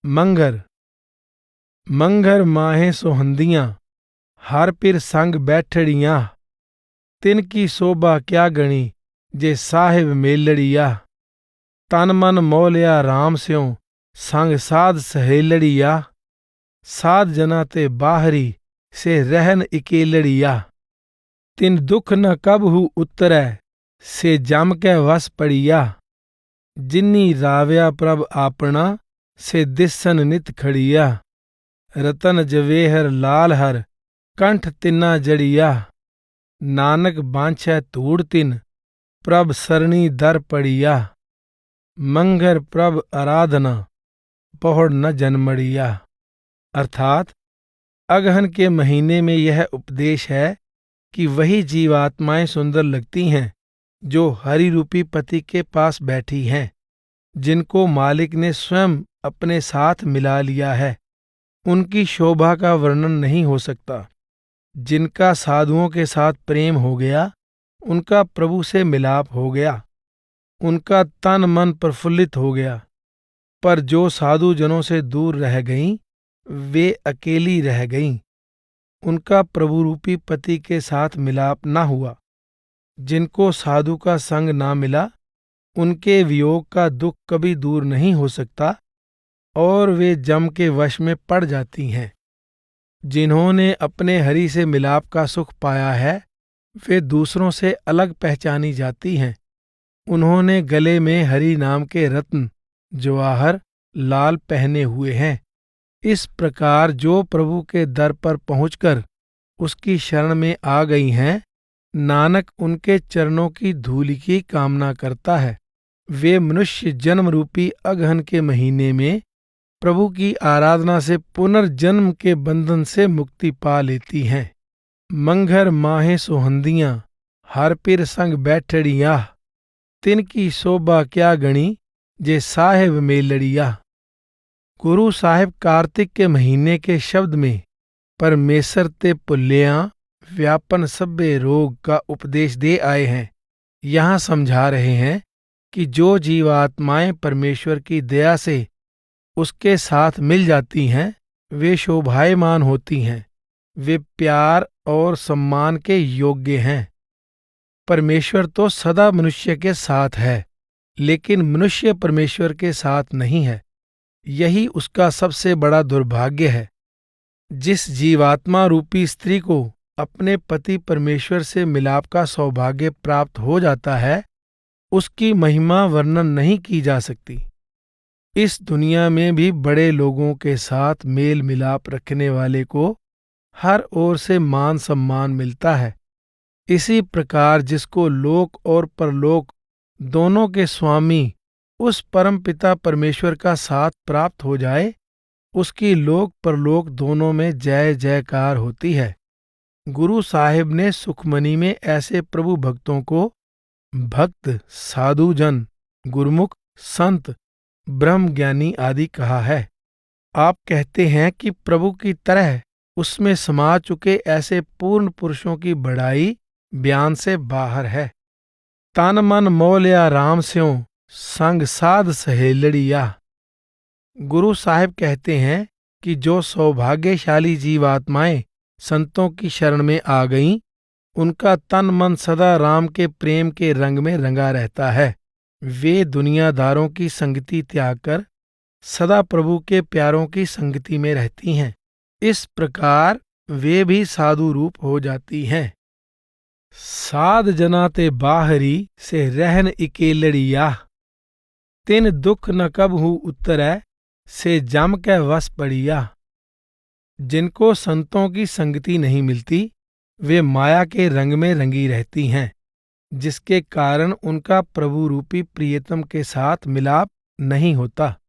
मंघर मंघर माहे सोहंदियां, हर पिर संग बैठड़ियां। तिनकी शोभा क्या गणी, जे साहिब मेलड़िया। तन मन मोलिया राम स्यों, संग साध सहेलड़िया। साध जना ते बाहरी, से रहन इकेलड़िया। तिन दुख न कबहू उतरै, से जम के वस पड़िया। जिन्नी राव्या प्रभ आपना, से दिसन नित खड़िया। रतन जवेहर लाल हर, कंठ तिन्ना जड़िया। नानक बांछै धूड़ तिन, प्रभ सरणी दर पड़िया। मंघर प्रभ आराधना, पहुड़ न जन्मड़िया। अर्थात अगहन के महीने में यह उपदेश है कि वही जीवात्माएं सुंदर लगती हैं जो हरि रूपी पति के पास बैठी हैं, जिनको मालिक ने स्वयं अपने साथ मिला लिया है। उनकी शोभा का वर्णन नहीं हो सकता। जिनका साधुओं के साथ प्रेम हो गया, उनका प्रभु से मिलाप हो गया, उनका तन मन प्रफुल्लित हो गया। पर जो साधु जनों से दूर रह गईं, वे अकेली रह गईं। उनका प्रभु रूपी पति के साथ मिलाप न हुआ। जिनको साधु का संग ना मिला, उनके वियोग का दुख कभी दूर नहीं हो सकता और वे जम के वश में पड़ जाती हैं। जिन्होंने अपने हरि से मिलाप का सुख पाया है, वे दूसरों से अलग पहचानी जाती हैं। उन्होंने गले में हरि नाम के रत्न जवाहर लाल पहने हुए हैं। इस प्रकार जो प्रभु के दर पर पहुंचकर उसकी शरण में आ गई हैं, नानक उनके चरणों की धूलि की कामना करता है। वे मनुष्य जन्म रूपी अगहन के महीने में प्रभु की आराधना से पुनर्जन्म के बंधन से मुक्ति पा लेती हैं। मंघर माहे सोहंदियां, हर पिर संग बैठड़िया। तिनकी शोभा क्या गणी, जे साहिब मेलड़िया। गुरु साहिब कार्तिक के महीने के शब्द में परमेसर ते पुल्यां व्यापन सभ्य रोग का उपदेश दे आए हैं। यहाँ समझा रहे हैं कि जो जीवात्माएं परमेश्वर की दया से उसके साथ मिल जाती हैं, वे शोभायमान होती हैं। वे प्यार और सम्मान के योग्य हैं। परमेश्वर तो सदा मनुष्य के साथ है, लेकिन मनुष्य परमेश्वर के साथ नहीं है। यही उसका सबसे बड़ा दुर्भाग्य है। जिस जीवात्मा रूपी स्त्री को अपने पति परमेश्वर से मिलाप का सौभाग्य प्राप्त हो जाता है, उसकी महिमा वर्णन नहीं की जा सकती। इस दुनिया में भी बड़े लोगों के साथ मेल मिलाप रखने वाले को हर ओर से मान सम्मान मिलता है। इसी प्रकार जिसको लोक और परलोक दोनों के स्वामी उस परमपिता परमेश्वर का साथ प्राप्त हो जाए, उसकी लोक परलोक दोनों में जय जयकार होती है। गुरु साहिब ने सुखमनी में ऐसे प्रभु भक्तों को भक्त, साधुजन, गुरुमुख, संत, ब्रह्म ज्ञानी आदि कहा है। आप कहते हैं कि प्रभु की तरह उसमें समा चुके ऐसे पूर्ण पुरुषों की बड़ाई बयान से बाहर है। तन मन मोलिया राम स्यों, संग साध सहेलड़िया। गुरु साहिब कहते हैं कि जो सौभाग्यशाली जीवात्माएं संतों की शरण में आ गईं, उनका तन मन सदा राम के प्रेम के रंग में रंगा रहता है। वे दुनियादारों की संगति त्याग कर सदा प्रभु के प्यारों की संगति में रहती हैं। इस प्रकार वे भी साधु रूप हो जाती हैं। साध जना ते बाहरी, से रहन इकेलड़िया। तिन दुख न कबहू उतरै, से जम के वस पड़िया। जिनको संतों की संगति नहीं मिलती, वे माया के रंग में रंगी रहती हैं, जिसके कारण उनका प्रभु रूपी प्रियतम के साथ मिलाप नहीं होता।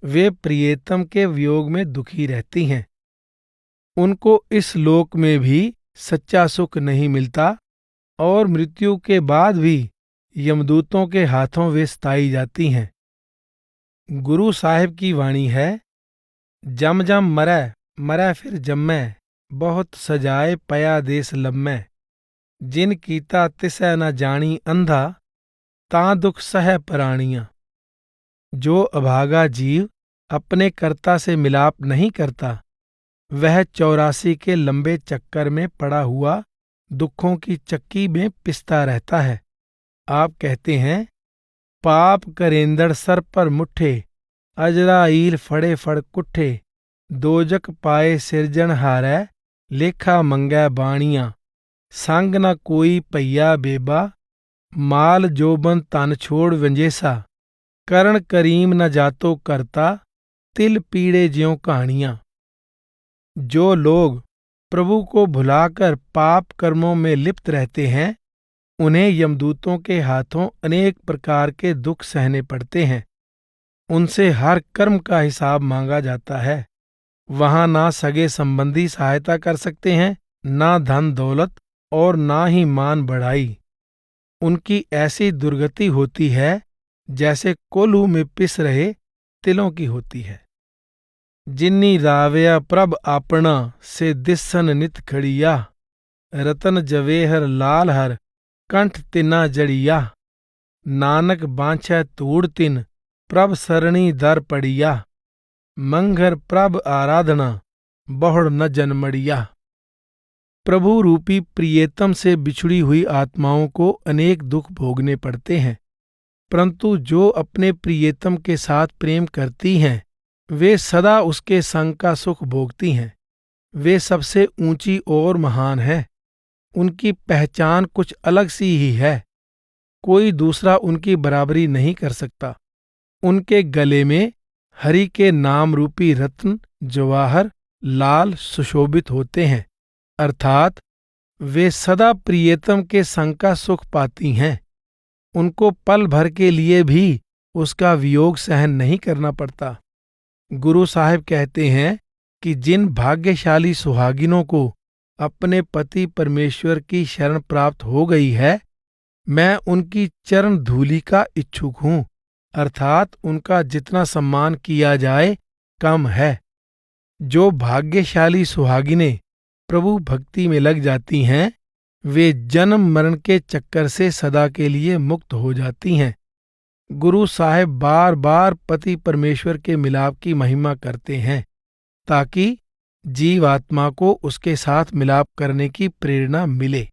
वे प्रियतम के वियोग में दुखी रहती हैं। उनको इस लोक में भी सच्चा सुख नहीं मिलता और मृत्यु के बाद भी यमदूतों के हाथों वे सताई जाती हैं। गुरु साहिब की वाणी है, जम जम मरै, मरै फिर जम्मै, बहुत सजाए पया देस लम्मै। जिन कीता तिसै न जानी अंधा, तां दुख सह पराणियां। जो अभागा जीव अपने कर्ता से मिलाप नहीं करता, वह 84 के लंबे चक्कर में पड़ा हुआ दुखों की चक्की में पिसता रहता है। आप कहते हैं, पाप करेंदड़ सर पर मुट्ठे, अजराइल फड़े फड़ कुट्ठे, दोजक पाए सिरजन हारै, लेखा मंगै बाणियां, संग न कोई भैया बेबा, माल जोबन तन छोड़ वंजेसा, करण करीम न जातो करता, तिल पीड़े ज्यों कहानियां। जो लोग प्रभु को भुलाकर पाप कर्मों में लिप्त रहते हैं, उन्हें यमदूतों के हाथों अनेक प्रकार के दुख सहने पड़ते हैं। उनसे हर कर्म का हिसाब मांगा जाता है। वहां ना सगे संबंधी सहायता कर सकते हैं, ना धन दौलत और ना ही मान बढ़ाई। उनकी ऐसी दुर्गति होती है जैसे कोल्हू में पिस रहे तिलों की होती है। जिन्नी रावया प्रभ आपना से दिसन नित खड़िया, रतन जवेहर लाल हर कंठ तिना जड़िया, नानक बांछै तूड़ तिन प्रभ सरणी दर पड़िया, मंघर प्रभ आराधना बहुड़ न जन्मड़िया। प्रभु रूपी प्रियतम से बिछुड़ी हुई आत्माओं को अनेक दुख भोगने पड़ते हैं, परंतु जो अपने प्रियतम के साथ प्रेम करती हैं, वे सदा उसके संग का सुख भोगती हैं। वे सबसे ऊंची और महान है। उनकी पहचान कुछ अलग सी ही है। कोई दूसरा उनकी बराबरी नहीं कर सकता। उनके गले में हरि के नाम रूपी रत्न जवाहर लाल सुशोभित होते हैं, अर्थात वे सदा प्रियतम के संग का सुख पाती हैं। उनको पल भर के लिए भी उसका वियोग सहन नहीं करना पड़ता। गुरु साहिब कहते हैं कि जिन भाग्यशाली सुहागिनों को अपने पति परमेश्वर की शरण प्राप्त हो गई है, मैं उनकी चरण धूलि का इच्छुक हूं, अर्थात उनका जितना सम्मान किया जाए कम है। जो भाग्यशाली सुहागिनें प्रभु भक्ति में लग जाती हैं, वे जन्म मरण के चक्कर से सदा के लिए मुक्त हो जाती हैं। गुरु साहिब बार बार पति परमेश्वर के मिलाप की महिमा करते हैं, ताकि जीवात्मा को उसके साथ मिलाप करने की प्रेरणा मिले।